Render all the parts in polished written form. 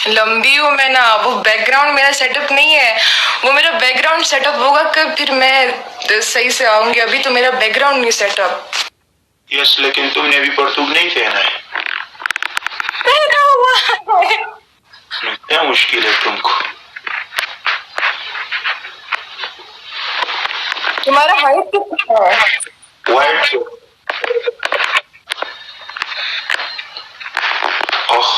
लंबी हूँ मैं ना, वो बैकग्राउंड मेरा सेटअप नहीं है। वो मेरा बैकग्राउंड सेटअप होगा कब फिर मैं सही से आऊंगी। अभी तो मेरा बैकग्राउंड नहीं सेटअप। यस, लेकिन तुमने अभी परतूब नहीं पहना है। पहना हुआ है। क्या मुश्किल है तुमको? तुम्हारा हाइट कितना है? वाइट। ओह,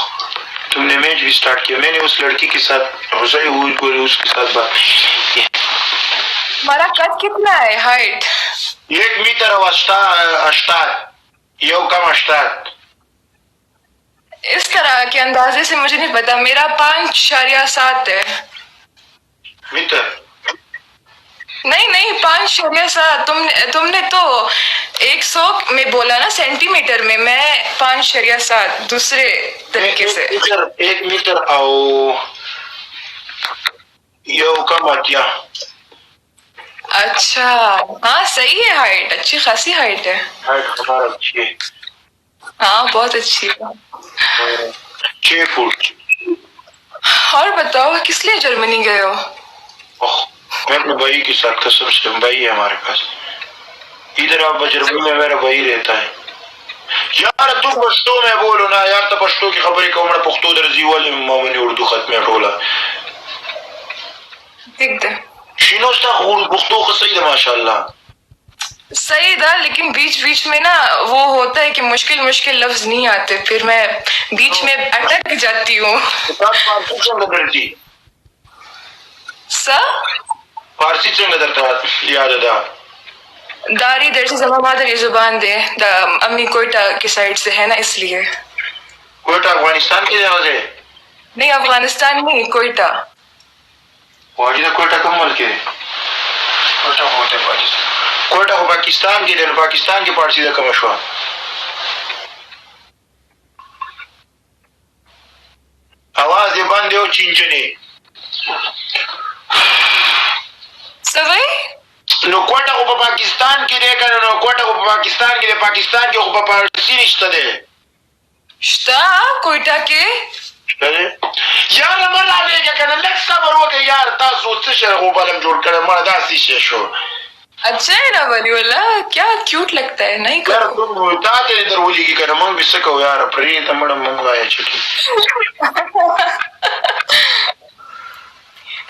तुमने मैच भी स्टार्ट किया। मैंने उस लड़की के साथ उसके साथ बात। तुम्हारा कद कितना है? हाइट 1 मीटर अष्टात यो कम अष्टात। इस तरह के अंदाजे से मुझे नहीं पता। मेरा 5.7 है। मीटर नहीं नहीं, 5.7। तुमने तो 100 में बोला ना, सेंटीमीटर में। मैं 5.7 दूसरे तरीके से। 1 मीटर आओ यो कम अटिया। अच्छा, हाँ सही है। हाइट अच्छी खासी हाइट है। हाइट हमारा अच्छी है। हाँ बहुत अच्छी है। 6 फुट। और बताओ, किस लिए जर्मनी गए हो? ओह, मैं अपने भाई के साथ, कसम से भाई है हमारे पास। इधर आप जर्मनी में मेरा भाई रहता है। यार तुम पश्तो में बोलो ना यार, तो पश्तो की खबर कमरा पुख्तो दर्जी वाले मामनी उर्दू खत में टोला ठीक है। शिनोस्ता पुख्तो का सही है माशाल्लाह। सही था, लेकिन बीच बीच में ना वो होता है कि मुश्किल मुश्किल लफ्ज नहीं आते, फिर मैं बीच में अटक जाती हूँ। फारसी चंग दरता याद था। दारी दर्जी जमा मादरी जुबान दे अम्मी कोयटा की साइड से है ना, इसलिए। कोयटा अफगानिस्तान की जगह से? नहीं, अफगानिस्तान नहीं, कोयटा। कोयटा कम मुल्क है। कोयटा बहुत है पाकिस्तान। कोयटा को पाकिस्तान के लिए, पाकिस्तान के पार्टी का कमशवा। आवाज ये बंद हो चिंचने सही। नो कोयटा को पाकिस्तान के लिए कर, नो कोयटा को पाकिस्तान के लिए, पाकिस्तान के को पार्टी रिश्ता दे श्ता कोयटा के यार मर आने क्या करना नेक्स्ट खबर हो गई यार। तासो से शहर को बालम जोड़ कर मर दासी शेषो। अच्छा है ना वली वाला, क्या क्यूट लगता है। नहीं यार करो तुम ताते इधर बोली की कर मंग भी सको यार, प्री तमड़ मंगाया छकी।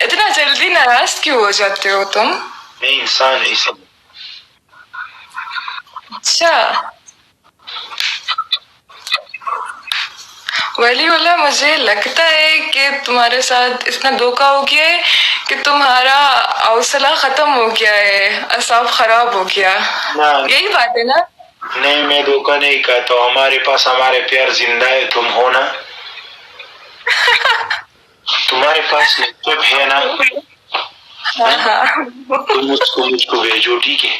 इतना जल्दी नाराज क्यों हो जाते हो तुम? नहीं इंसान है सब। अच्छा वली वाला, मुझे लगता है कि तुम्हारे साथ इतना धोखा हो गया है कि तुम्हारा हौसला खत्म हो गया है, असाब खराब हो गया। यही बात है ना? नहीं, मैं धोखा नहीं कहता हूँ। हमारे पास हमारे प्यार जिंदा है, तुम हो ना। तुम्हारे पास लैपटॉप है ना? हाँ हाँ। तुम मुझको भेजो, ठीक है?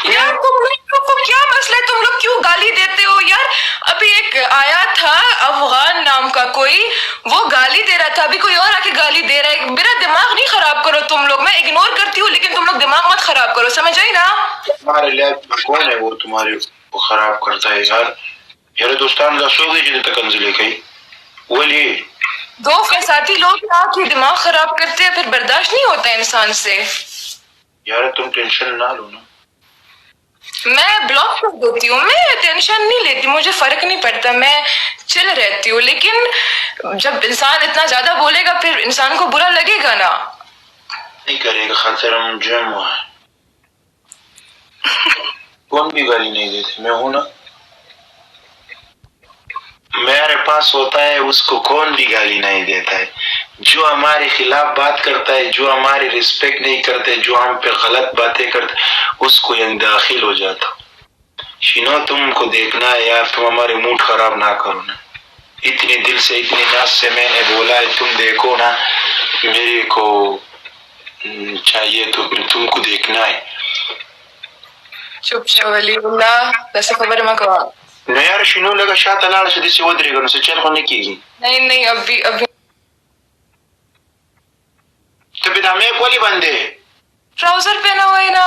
यार तुम लोग को क्या मसला है? तुम लोग क्यों गाली देते हो यार? अभी एक आया था अफगान नाम का कोई, वो गाली दे रहा था। अभी कोई और आके गाली दे रहा है। मेरा दिमाग नहीं खराब करो तुम लोग। मैं इग्नोर करती हूँ, लेकिन तुम लोग दिमाग मत खराब करो, समझ आई ना? तुम्हारे लैपटॉप कौन है वो तुम्हारे को खराब करता है यार? यार दोस्तान दसो गए जितने तकंजले कही वो लिए दो फसाती लोग आके दिमाग खराब करते हैं, फिर बर्दाश्त नहीं होता इंसान से। यार तुम टेंशन ना लो ना। मैं ब्लॉक कर देती हूँ, मैं टेंशन नहीं लेती, मुझे फर्क नहीं पड़ता, मैं चिल रहती हूँ। लेकिन जब इंसान इतना ज्यादा बोलेगा फिर इंसान को बुरा लगेगा ना। नहीं करेगा, खातिर हम जम हुआ है। कौन भी गाली नहीं देते, मैं हूं ना। मेरे पास होता है, उसको कौन भी गाली नहीं देता है। जो हमारे खिलाफ बात करता है, जो हमारी रिस्पेक्ट नहीं करते, जो हम पे गलत बातें करते, उसको यंग दाखिल हो जाता। शिनो तुमको देखना है यार, तुम हमारे मूड खराब ना करो ना। इतने दिल से इतनी नाज से मैंने बोला है, तुम देखो ना। मेरे को चाहिए तो तुमको देखना है। चुप वलीउल्लाह, वैसे खबर मकवा। नहीं यार शिनो लगा शाह तलाड़ से दिसे वदरेगा ना, से चल होने की। नहीं नहीं, अभी अभी तो बिना मैं कोली बंदे ट्राउजर पहना हुआ है ना।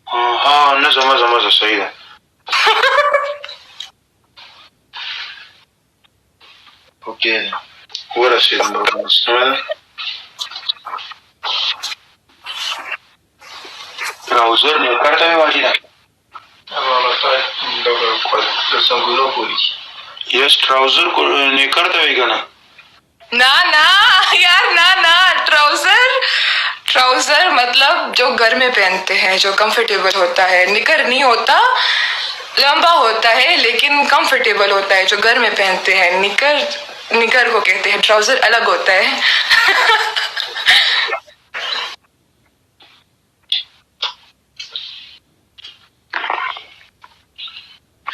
हाँ हाँ, ना समझ सही है। ट्राउजर नहीं करता है वाली ना यस ट्राउजर को नहीं करता है ना ना ना यार, ना ना, ट्राउजर ट्राउजर मतलब जो घर में पहनते हैं, जो कंफर्टेबल होता है। निकर नहीं होता, लंबा होता है लेकिन कंफर्टेबल होता है, जो घर में पहनते हैं। निकर निकर को कहते हैं, ट्राउजर अलग होता है।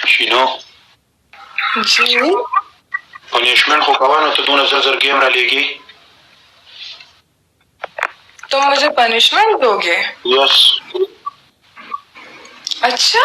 शिनो जी पनिशमेंट को कवा ना तो तू नजर जर कैमरा लेगी तुम मुझे पनिशमेंट दोगे? यस अच्छा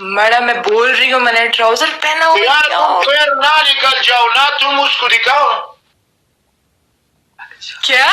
मैडम मैं बोल रही हूँ, मैंने ट्राउजर पहना हुआ यार तुम फिर ना निकल जाओ ना, तुम उसको दिखाओ क्या?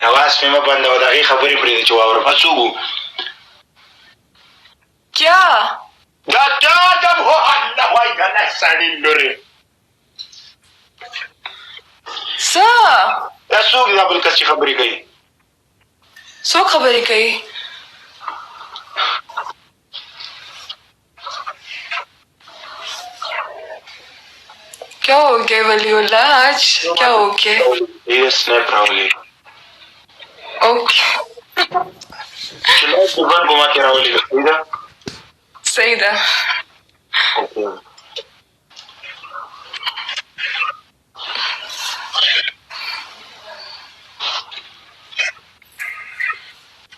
आवाज में मैं बंद हो दागी खबरी पड़ी थी चुवावर फंसूगू क्या? दादा वो अन्ना वाई गना साड़ी सर तसुग दाबल कच्ची खबरी कही सो खबर ही कही। क्या हो गया वलीउल्लाह, आज क्या हो गया? ये स्नैप रावली ओके चलो दुकान घुमा के रावली का सही था। ओके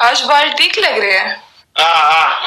आज बाल ठीक लग रहे हैं।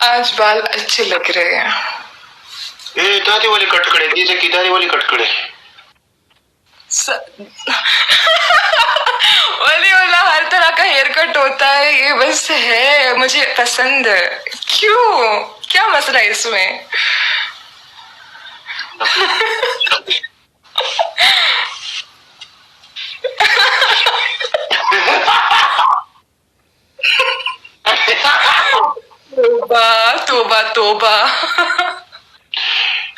आज बाल अच्छे लग रहे हैं। ए दादी वाली कटकड़े दीजिए की दादी वाली कटकड़े वलीउल्लाह हर तरह का हेयर कट होता है, ये बस है मुझे पसंद। क्यों, क्या मसला है इसमें? तोबा तोबा तोबा।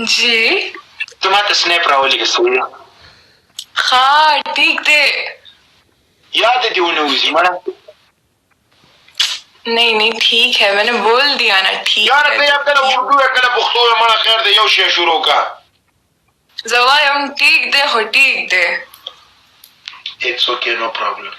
जी तुम्हारा स्नैप रावली के हाँ ठीक थे। याद है उन्हें उसी मना नहीं नहीं ठीक है, मैंने बोल दिया ना ठीक यार है। ते अकल उर्दू अकल पुख्तो है मना खैर दे यो शे शुरू का जवाई हम ठीक दे हो ठीक दे। इट्स ओके नो प्रॉब्लम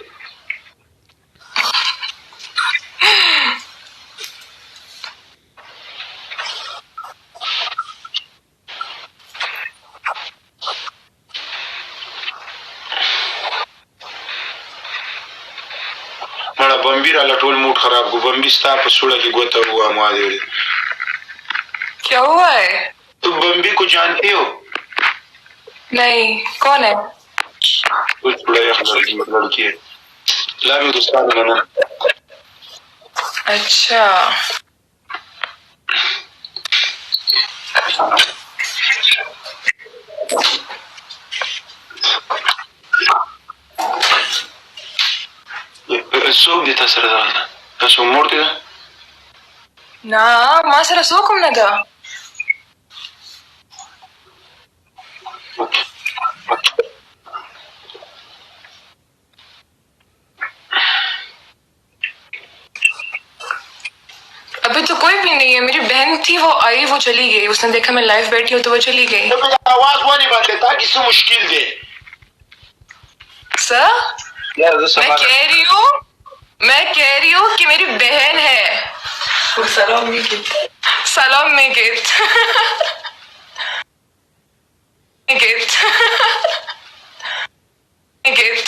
मना बम्बी वाला टोल मूड खराब को बम्बी स्टा पसुड़ा की गोता हुआ मादे क्या हुआ है? तुम बम्बी को जानती हो? नहीं, कौन है? कुछ बड़ा लड़की है लाभी तो साथ मना अच्छा सोक देता सरदार ऐसा मोड़ देता ना मासरा सोकम ना था। अभी तो कोई भी नहीं है, मेरी बहन थी वो आई वो चली गई, उसने देखा मैं लाइव बैठी हूँ तो वो चली गई। आवाज वो नहीं बंद लेता किसी मुश्किल दे सर मैं कह रही हूँ कि मेरी बहन है। सलाम निकेत सलाम निकेत निकेत निकेत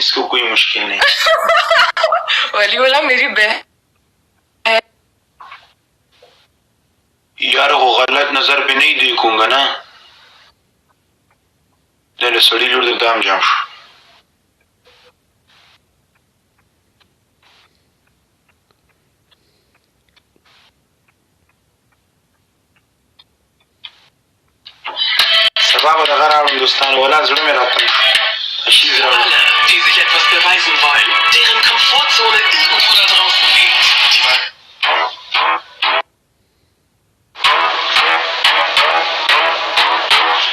इसको कोई मुश्किल नहीं. वलीउल्लाह मेरी बहन यार वो गलत नजर पे नहीं देखूंगा ना. ले सड़ी लूट देता हम जाऊं. सबब अगर आप हिंदुस्तान वाला जुड़ में रहता हूँ. Alle, die sich etwas beweisen wollen, deren Komfortzone irgendwo da draußen liegt.